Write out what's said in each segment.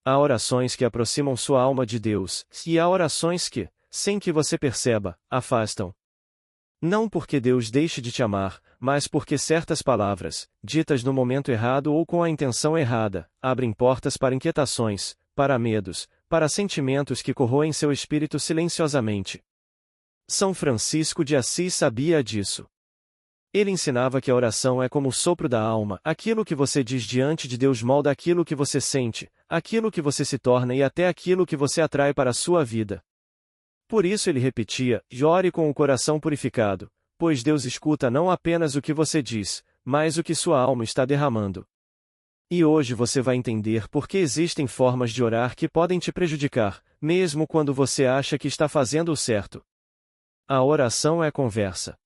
Há orações que aproximam sua alma de Deus, e há orações que, sem que você perceba, afastam. Não porque Deus deixe de te amar, mas porque certas palavras, ditas no momento errado ou com a intenção errada, abrem portas para inquietações, para medos, para sentimentos que corroem seu espírito silenciosamente. São Francisco de Assis sabia disso. Ele ensinava que a oração é como o sopro da alma, aquilo que você diz diante de Deus molda aquilo que você sente, aquilo que você se torna e até aquilo que você atrai para a sua vida. Por isso ele repetia: ore com o coração purificado, pois Deus escuta não apenas o que você diz, mas o que sua alma está derramando. E hoje você vai entender por que existem formas de orar que podem te prejudicar, mesmo quando você acha que está fazendo o certo. A oração é conversa.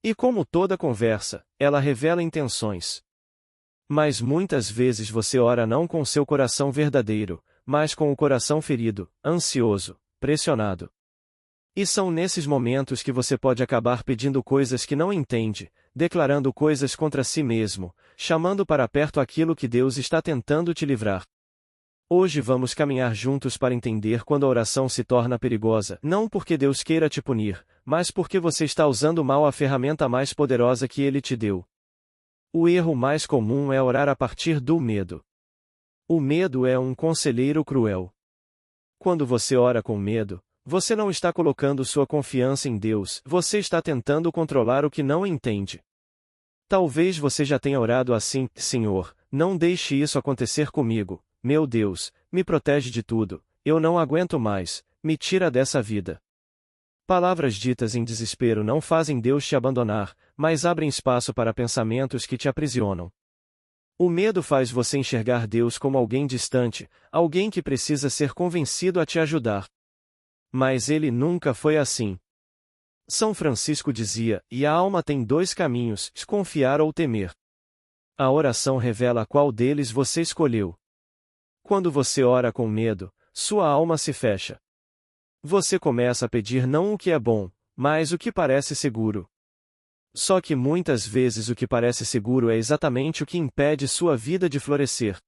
E como toda conversa, ela revela intenções. Mas muitas vezes você ora não com seu coração verdadeiro, mas com o coração ferido, ansioso, pressionado. E são nesses momentos que você pode acabar pedindo coisas que não entende, declarando coisas contra si mesmo, chamando para perto aquilo que Deus está tentando te livrar. Hoje vamos caminhar juntos para entender quando a oração se torna perigosa, não porque Deus queira te punir, mas porque você está usando mal a ferramenta mais poderosa que Ele te deu. O erro mais comum é orar a partir do medo. O medo é um conselheiro cruel. Quando você ora com medo, você não está colocando sua confiança em Deus, você está tentando controlar o que não entende. Talvez você já tenha orado assim: Senhor, não deixe isso acontecer comigo, meu Deus, me protege de tudo, eu não aguento mais, me tira dessa vida. Palavras ditas em desespero não fazem Deus te abandonar, mas abrem espaço para pensamentos que te aprisionam. O medo faz você enxergar Deus como alguém distante, alguém que precisa ser convencido a te ajudar. Mas Ele nunca foi assim. São Francisco dizia: e a alma tem dois caminhos, confiar ou temer. A oração revela qual deles você escolheu. Quando você ora com medo, sua alma se fecha. Você começa a pedir não o que é bom, mas o que parece seguro. Só que muitas vezes o que parece seguro é exatamente o que impede sua vida de florescer.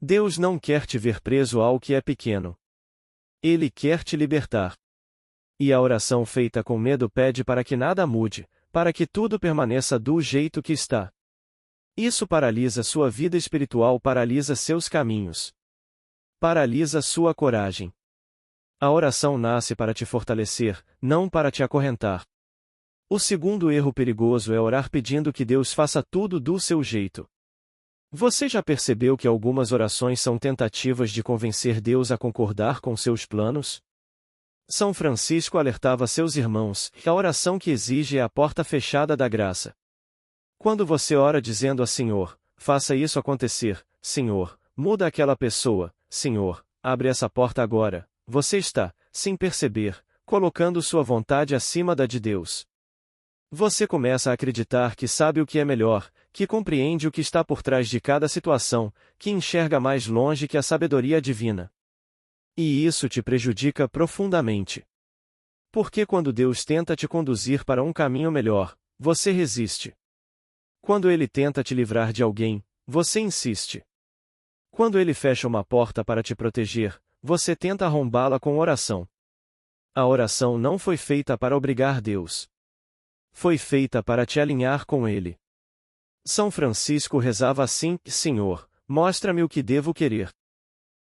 Deus não quer te ver preso ao que é pequeno. Ele quer te libertar. E a oração feita com medo pede para que nada mude, para que tudo permaneça do jeito que está. Isso paralisa sua vida espiritual, paralisa seus caminhos. Paralisa sua coragem. A oração nasce para te fortalecer, não para te acorrentar. O segundo erro perigoso é orar pedindo que Deus faça tudo do seu jeito. Você já percebeu que algumas orações são tentativas de convencer Deus a concordar com seus planos? São Francisco alertava seus irmãos que a oração que exige é a porta fechada da graça. Quando você ora dizendo a Senhor, faça isso acontecer, Senhor, muda aquela pessoa, Senhor, abre essa porta agora, você está, sem perceber, colocando sua vontade acima da de Deus. Você começa a acreditar que sabe o que é melhor, que compreende o que está por trás de cada situação, que enxerga mais longe que a sabedoria divina. E isso te prejudica profundamente. Porque quando Deus tenta te conduzir para um caminho melhor, você resiste. Quando Ele tenta te livrar de alguém, você insiste. Quando Ele fecha uma porta para te proteger, você tenta arrombá-la com oração. A oração não foi feita para obrigar Deus. Foi feita para te alinhar com Ele. São Francisco rezava assim: Senhor, mostra-me o que devo querer.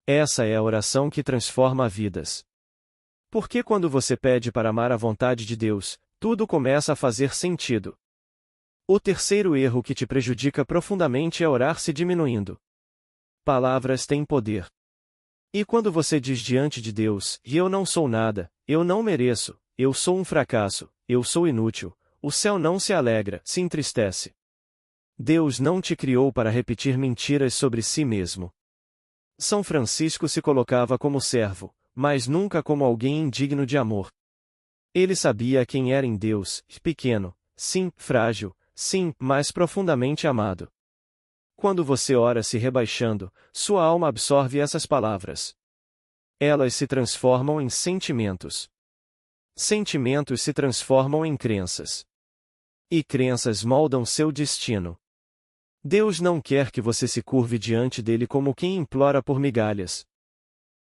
Essa é a oração que transforma vidas. Porque quando você pede para amar a vontade de Deus, tudo começa a fazer sentido. O terceiro erro que te prejudica profundamente é orar se diminuindo. Palavras têm poder. E quando você diz diante de Deus: eu não sou nada, eu não mereço, eu sou um fracasso, eu sou inútil, o céu não se alegra, se entristece. Deus não te criou para repetir mentiras sobre si mesmo. São Francisco se colocava como servo, mas nunca como alguém indigno de amor. Ele sabia quem era em Deus, pequeno, sim, frágil, sim, mas profundamente amado. Quando você ora se rebaixando, sua alma absorve essas palavras. Elas se transformam em sentimentos. Sentimentos se transformam em crenças. E crenças moldam seu destino. Deus não quer que você se curve diante dele como quem implora por migalhas.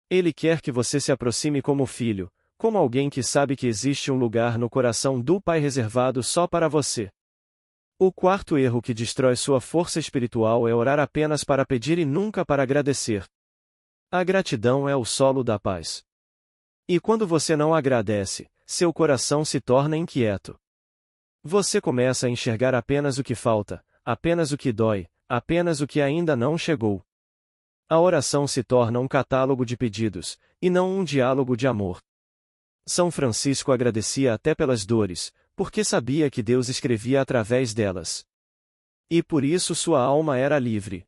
Ele quer que você se aproxime como filho, como alguém que sabe que existe um lugar no coração do Pai reservado só para você. O quarto erro que destrói sua força espiritual é orar apenas para pedir e nunca para agradecer. A gratidão é o solo da paz. E quando você não agradece, seu coração se torna inquieto. Você começa a enxergar apenas o que falta, apenas o que dói, apenas o que ainda não chegou. A oração se torna um catálogo de pedidos, e não um diálogo de amor. São Francisco agradecia até pelas dores, porque sabia que Deus escrevia através delas. E por isso sua alma era livre.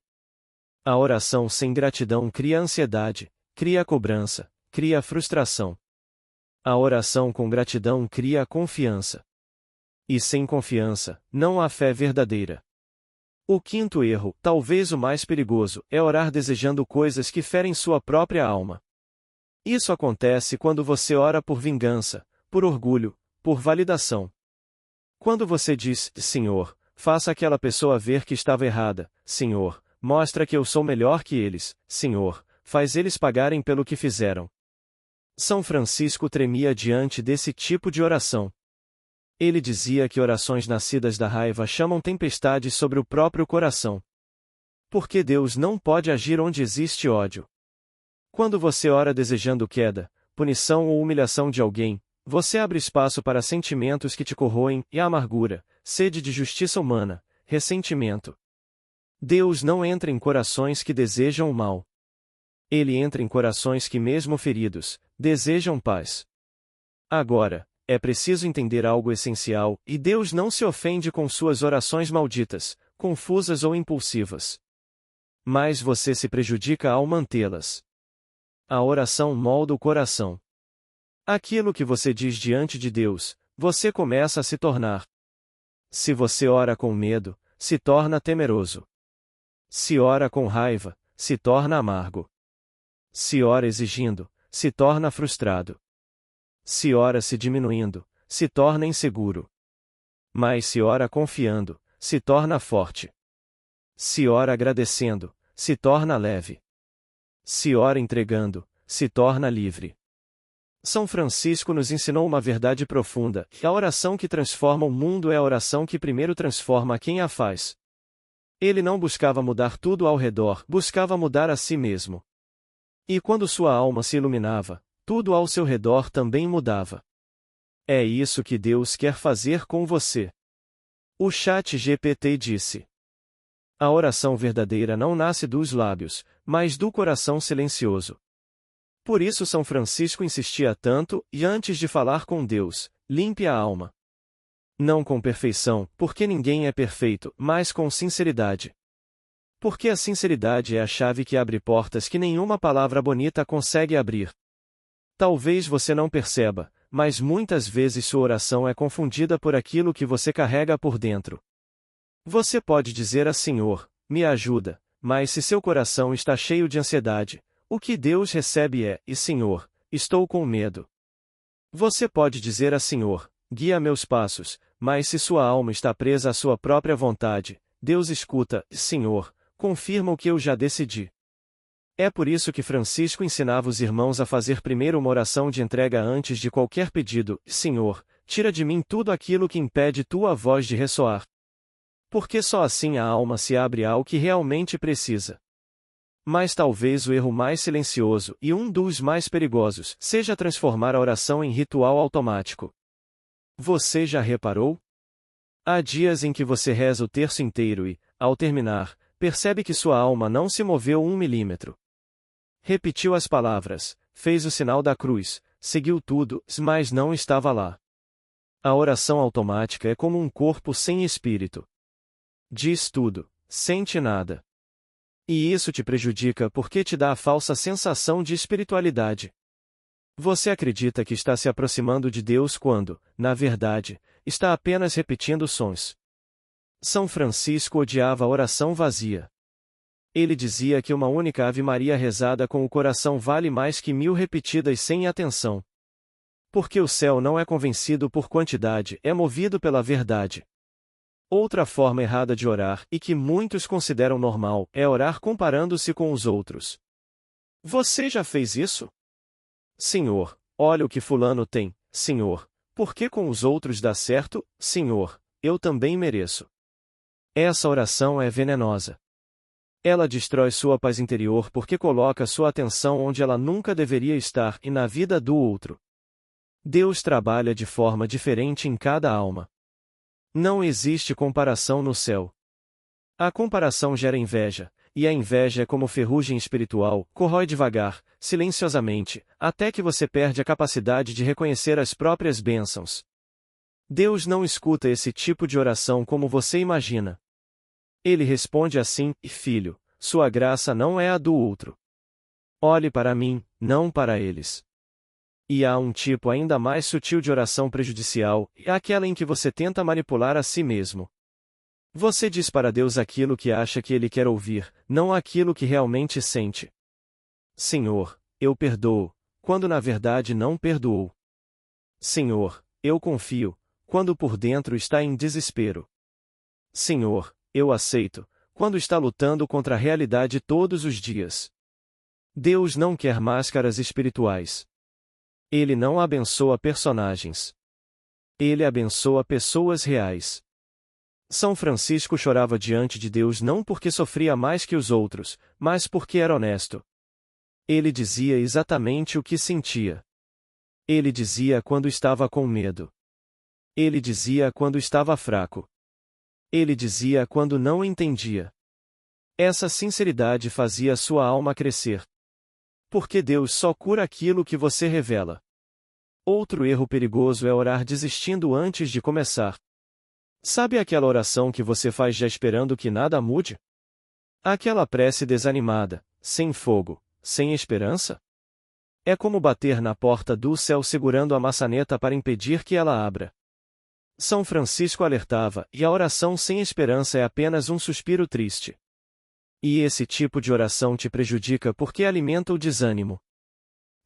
A oração sem gratidão cria ansiedade, cria cobrança, cria frustração. A oração com gratidão cria confiança. E sem confiança, não há fé verdadeira. O quinto erro, talvez o mais perigoso, é orar desejando coisas que ferem sua própria alma. Isso acontece quando você ora por vingança, por orgulho, por validação. Quando você diz, Senhor, faça aquela pessoa ver que estava errada, Senhor, mostra que eu sou melhor que eles, Senhor, faz eles pagarem pelo que fizeram. São Francisco tremia diante desse tipo de oração. Ele dizia que orações nascidas da raiva chamam tempestades sobre o próprio coração. Porque Deus não pode agir onde existe ódio. Quando você ora desejando queda, punição ou humilhação de alguém, você abre espaço para sentimentos que te corroem, e amargura, sede de justiça humana, ressentimento. Deus não entra em corações que desejam o mal. Ele entra em corações que, mesmo feridos, desejam paz. Agora, é preciso entender algo essencial, e Deus não se ofende com suas orações malditas, confusas ou impulsivas. Mas você se prejudica ao mantê-las. A oração molda o coração. Aquilo que você diz diante de Deus, você começa a se tornar. Se você ora com medo, se torna temeroso. Se ora com raiva, se torna amargo. Se ora exigindo, se torna frustrado. Se ora se diminuindo, se torna inseguro. Mas se ora confiando, se torna forte. Se ora agradecendo, se torna leve. Se ora entregando, se torna livre. São Francisco nos ensinou uma verdade profunda: a oração que transforma o mundo é a oração que primeiro transforma quem a faz. Ele não buscava mudar tudo ao redor, buscava mudar a si mesmo. E quando sua alma se iluminava, tudo ao seu redor também mudava. É isso que Deus quer fazer com você. O ChatGPT disse: a oração verdadeira não nasce dos lábios, mas do coração silencioso. Por isso São Francisco insistia tanto, e antes de falar com Deus, limpe a alma. Não com perfeição, porque ninguém é perfeito, mas com sinceridade. Porque a sinceridade é a chave que abre portas que nenhuma palavra bonita consegue abrir. Talvez você não perceba, mas muitas vezes sua oração é confundida por aquilo que você carrega por dentro. Você pode dizer a Senhor, me ajuda, mas se seu coração está cheio de ansiedade, o que Deus recebe é, e Senhor, estou com medo. Você pode dizer a Senhor, guia meus passos, mas se sua alma está presa à sua própria vontade, Deus escuta, Senhor, confirma o que eu já decidi. É por isso que Francisco ensinava os irmãos a fazer primeiro uma oração de entrega antes de qualquer pedido: Senhor, tira de mim tudo aquilo que impede tua voz de ressoar. Porque só assim a alma se abre ao que realmente precisa. Mas talvez o erro mais silencioso, e um dos mais perigosos, seja transformar a oração em ritual automático. Você já reparou? Há dias em que você reza o terço inteiro e, ao terminar, percebe que sua alma não se moveu 1 milímetro. Repetiu as palavras, fez o sinal da cruz, seguiu tudo, mas não estava lá. A oração automática é como um corpo sem espírito. Diz tudo, sente nada. E isso te prejudica porque te dá a falsa sensação de espiritualidade. Você acredita que está se aproximando de Deus quando, na verdade, está apenas repetindo sons. São Francisco odiava a oração vazia. Ele dizia que uma única Ave Maria rezada com o coração vale mais que 1000 repetidas sem atenção. Porque o céu não é convencido por quantidade, é movido pela verdade. Outra forma errada de orar, e que muitos consideram normal, é orar comparando-se com os outros. Você já fez isso? Senhor, olha o que fulano tem, Senhor. Por que com os outros dá certo, Senhor? Eu também mereço. Essa oração é venenosa. Ela destrói sua paz interior porque coloca sua atenção onde ela nunca deveria estar e na vida do outro. Deus trabalha de forma diferente em cada alma. Não existe comparação no céu. A comparação gera inveja, e a inveja é como ferrugem espiritual, corrói devagar, silenciosamente, até que você perde a capacidade de reconhecer as próprias bênçãos. Deus não escuta esse tipo de oração como você imagina. Ele responde assim: filho, sua graça não é a do outro. Olhe para mim, não para eles. E há um tipo ainda mais sutil de oração prejudicial, aquela em que você tenta manipular a si mesmo. Você diz para Deus aquilo que acha que Ele quer ouvir, não aquilo que realmente sente. Senhor, eu perdoo, quando na verdade não perdoou. Senhor, eu confio, quando por dentro está em desespero. Senhor, eu aceito, quando está lutando contra a realidade todos os dias. Deus não quer máscaras espirituais. Ele não abençoa personagens. Ele abençoa pessoas reais. São Francisco chorava diante de Deus não porque sofria mais que os outros, mas porque era honesto. Ele dizia exatamente o que sentia. Ele dizia quando estava com medo. Ele dizia quando estava fraco. Ele dizia quando não entendia. Essa sinceridade fazia sua alma crescer. Porque Deus só cura aquilo que você revela. Outro erro perigoso é orar desistindo antes de começar. Sabe aquela oração que você faz já esperando que nada mude? Aquela prece desanimada, sem fogo, sem esperança? É como bater na porta do céu segurando a maçaneta para impedir que ela abra. São Francisco alertava, e a oração sem esperança é apenas um suspiro triste. E esse tipo de oração te prejudica porque alimenta o desânimo.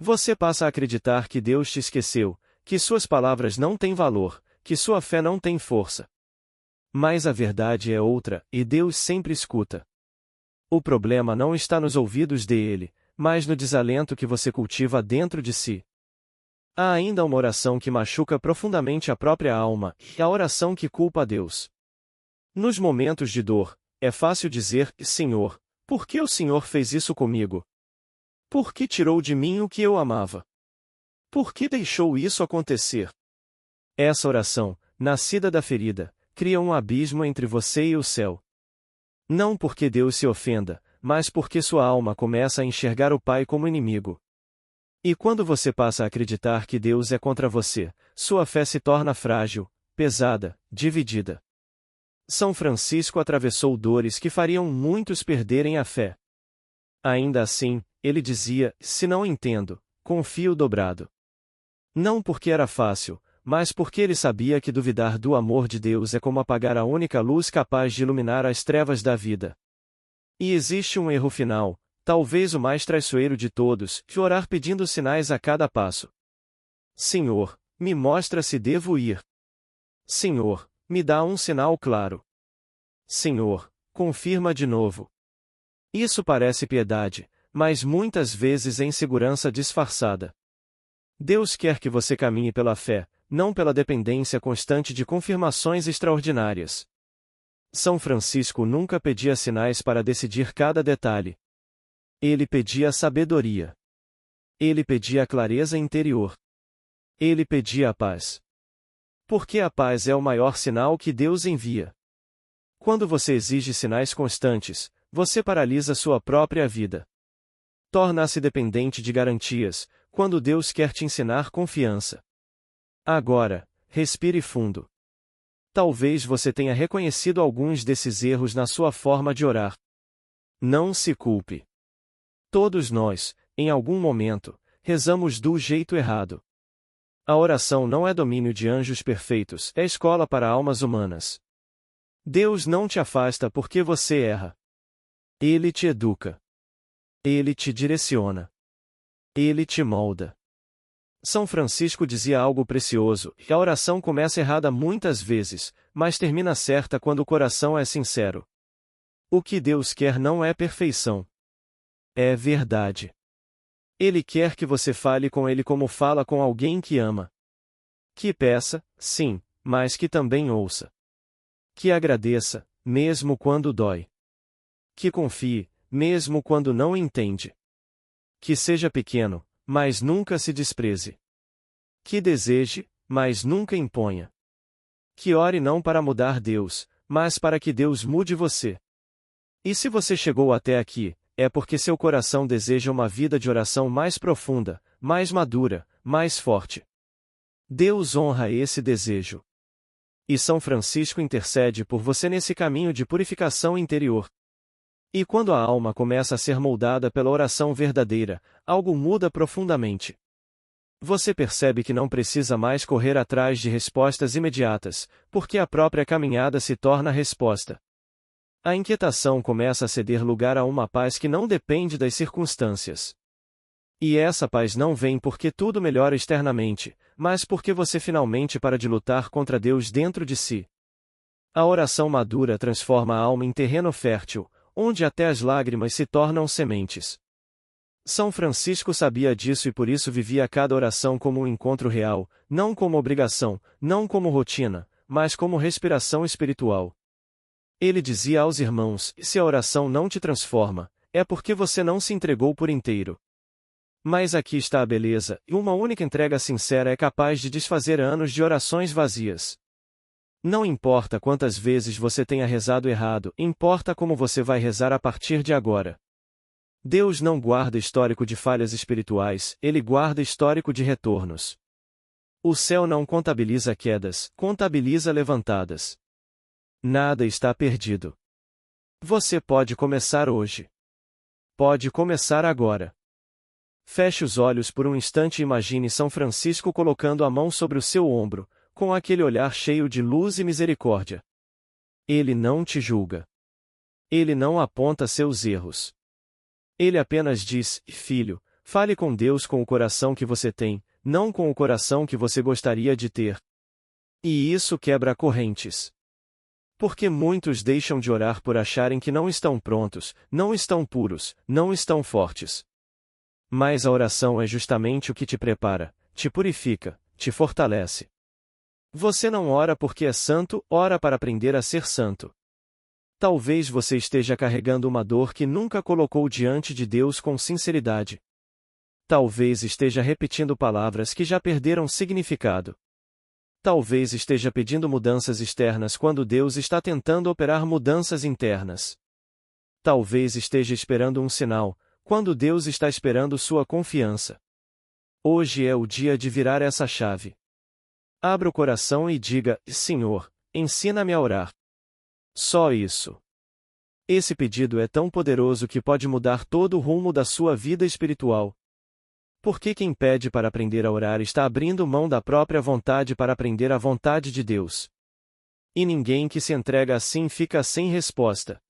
Você passa a acreditar que Deus te esqueceu, que suas palavras não têm valor, que sua fé não tem força. Mas a verdade é outra, e Deus sempre escuta. O problema não está nos ouvidos dele, mas no desalento que você cultiva dentro de si. Há ainda uma oração que machuca profundamente a própria alma, e a oração que culpa a Deus. Nos momentos de dor, é fácil dizer: Senhor, por que o Senhor fez isso comigo? Por que tirou de mim o que eu amava? Por que deixou isso acontecer? Essa oração, nascida da ferida, cria um abismo entre você e o céu. Não porque Deus se ofenda, mas porque sua alma começa a enxergar o Pai como inimigo. E quando você passa a acreditar que Deus é contra você, sua fé se torna frágil, pesada, dividida. São Francisco atravessou dores que fariam muitos perderem a fé. Ainda assim, ele dizia: se não entendo, confio dobrado. Não porque era fácil, mas porque ele sabia que duvidar do amor de Deus é como apagar a única luz capaz de iluminar as trevas da vida. E existe um erro final, talvez o mais traiçoeiro de todos, de orar pedindo sinais a cada passo. Senhor, me mostra se devo ir. Senhor, me dá um sinal claro. Senhor, confirma de novo. Isso parece piedade, mas muitas vezes é insegurança disfarçada. Deus quer que você caminhe pela fé, não pela dependência constante de confirmações extraordinárias. São Francisco nunca pedia sinais para decidir cada detalhe. Ele pedia sabedoria. Ele pedia a clareza interior. Ele pedia a paz. Porque a paz é o maior sinal que Deus envia. Quando você exige sinais constantes, você paralisa sua própria vida. Torna-se dependente de garantias, quando Deus quer te ensinar confiança. Agora, respire fundo. Talvez você tenha reconhecido alguns desses erros na sua forma de orar. Não se culpe. Todos nós, em algum momento, rezamos do jeito errado. A oração não é domínio de anjos perfeitos, é escola para almas humanas. Deus não te afasta porque você erra. Ele te educa. Ele te direciona. Ele te molda. São Francisco dizia algo precioso, e a oração começa errada muitas vezes, mas termina certa quando o coração é sincero. O que Deus quer não é perfeição. É verdade. Ele quer que você fale com Ele como fala com alguém que ama. Que peça, sim, mas que também ouça. Que agradeça, mesmo quando dói. Que confie, mesmo quando não entende. Que seja pequeno, mas nunca se despreze. Que deseje, mas nunca imponha. Que ore não para mudar Deus, mas para que Deus mude você. E se você chegou até aqui, é porque seu coração deseja uma vida de oração mais profunda, mais madura, mais forte. Deus honra esse desejo. E São Francisco intercede por você nesse caminho de purificação interior. E quando a alma começa a ser moldada pela oração verdadeira, algo muda profundamente. Você percebe que não precisa mais correr atrás de respostas imediatas, porque a própria caminhada se torna a resposta. A inquietação começa a ceder lugar a uma paz que não depende das circunstâncias. E essa paz não vem porque tudo melhora externamente, mas porque você finalmente para de lutar contra Deus dentro de si. A oração madura transforma a alma em terreno fértil, onde até as lágrimas se tornam sementes. São Francisco sabia disso e por isso vivia cada oração como um encontro real, não como obrigação, não como rotina, mas como respiração espiritual. Ele dizia aos irmãos: se a oração não te transforma, é porque você não se entregou por inteiro. Mas aqui está a beleza, e uma única entrega sincera é capaz de desfazer anos de orações vazias. Não importa quantas vezes você tenha rezado errado, importa como você vai rezar a partir de agora. Deus não guarda histórico de falhas espirituais, Ele guarda histórico de retornos. O céu não contabiliza quedas, contabiliza levantadas. Nada está perdido. Você pode começar hoje. Pode começar agora. Feche os olhos por um instante e imagine São Francisco colocando a mão sobre o seu ombro, com aquele olhar cheio de luz e misericórdia. Ele não te julga. Ele não aponta seus erros. Ele apenas diz: filho, fale com Deus com o coração que você tem, não com o coração que você gostaria de ter. E isso quebra correntes. Porque muitos deixam de orar por acharem que não estão prontos, não estão puros, não estão fortes. Mas a oração é justamente o que te prepara, te purifica, te fortalece. Você não ora porque é santo, ora para aprender a ser santo. Talvez você esteja carregando uma dor que nunca colocou diante de Deus com sinceridade. Talvez esteja repetindo palavras que já perderam significado. Talvez esteja pedindo mudanças externas quando Deus está tentando operar mudanças internas. Talvez esteja esperando um sinal, quando Deus está esperando sua confiança. Hoje é o dia de virar essa chave. Abra o coração e diga: Senhor, ensina-me a orar. Só isso. Esse pedido é tão poderoso que pode mudar todo o rumo da sua vida espiritual. Porque quem pede para aprender a orar está abrindo mão da própria vontade para aprender a vontade de Deus. E ninguém que se entrega assim fica sem resposta.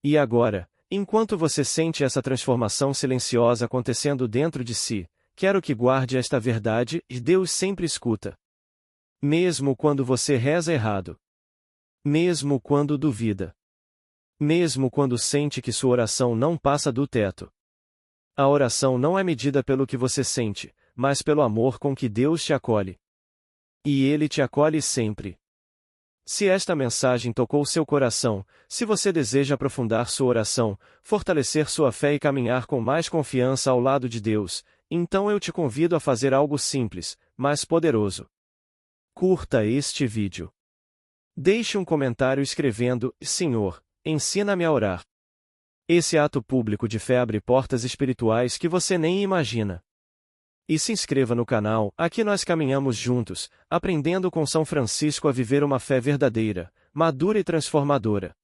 E agora, enquanto você sente essa transformação silenciosa acontecendo dentro de si, quero que guarde esta verdade: e Deus sempre escuta. Mesmo quando você reza errado. Mesmo quando duvida. Mesmo quando sente que sua oração não passa do teto. A oração não é medida pelo que você sente, mas pelo amor com que Deus te acolhe. E Ele te acolhe sempre. Se esta mensagem tocou seu coração, se você deseja aprofundar sua oração, fortalecer sua fé e caminhar com mais confiança ao lado de Deus, então eu te convido a fazer algo simples, mas poderoso. Curta este vídeo. Deixe um comentário escrevendo: Senhor, ensina-me a orar. Esse ato público de fé abre portas espirituais que você nem imagina. E se inscreva no canal, aqui nós caminhamos juntos, aprendendo com São Francisco a viver uma fé verdadeira, madura e transformadora.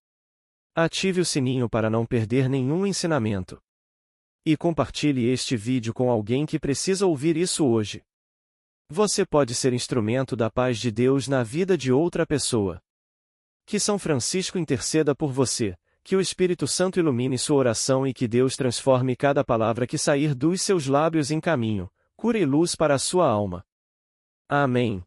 Ative o sininho para não perder nenhum ensinamento. E compartilhe este vídeo com alguém que precisa ouvir isso hoje. Você pode ser instrumento da paz de Deus na vida de outra pessoa. Que São Francisco interceda por você, que o Espírito Santo ilumine sua oração e que Deus transforme cada palavra que sair dos seus lábios em caminho, cura e luz para a sua alma. Amém.